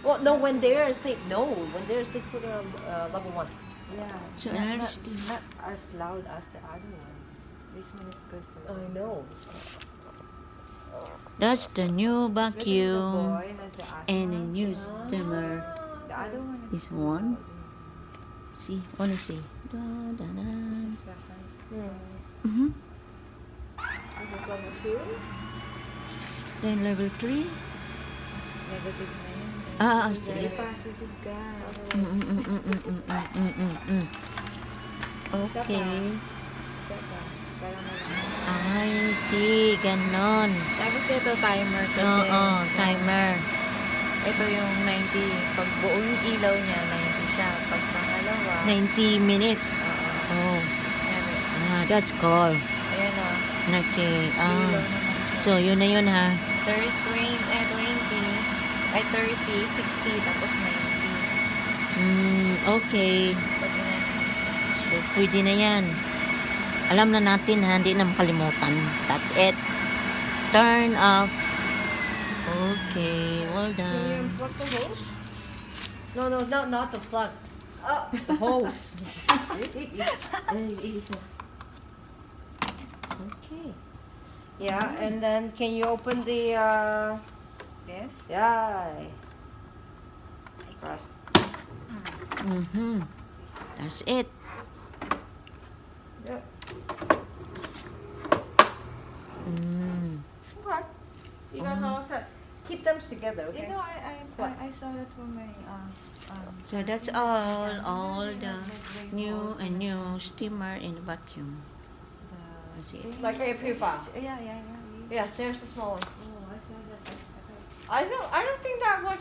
Well, no, when they're safe. No, when they're safe for the level 1. Yeah. So not, another not, steam. not as loud as the other one. This one is good for I know. That's the new Especially the vacuum boy has the asthma. and a new so steamer. the other one is This one? louder. See, wanna see? Da, da, da. This is pleasant. Mm-hmm. This is level 2. Then level 3. Negative na yun. Ah, Very sige. positive ka. Okay. Isa pa. Para malaman. Ay, see, ganon. Tapos ito, timer to. Oo, timer. Ito yung 90. Pag buo yung ilaw niya, 90 siya. Pag pangalawa, 90 minutes. oo. Oh, Ayan, that's cool. ayan o. Okay. Ilaw naman siya. So, yun na yun ha. 20, ay 30, 60, tapos 90. Okay. Pag yun. So, pwede na yan. Alam na natin ha, hindi na makalimutan. That's it. Turn off. Okay, well Can you done. unplug the hose? No, not the plug. Oh, the hose. Okay. Yeah, and then can you open the Yes? yeah. Press. That's it. Yep. Okay. You guys all set. Keep them together, okay? You know, I saw that from my So that's all the new steamer and vacuum. That's it. Like air purifier. Yeah. Yeah, there's the small one. Oh, I saw that. I don't think that much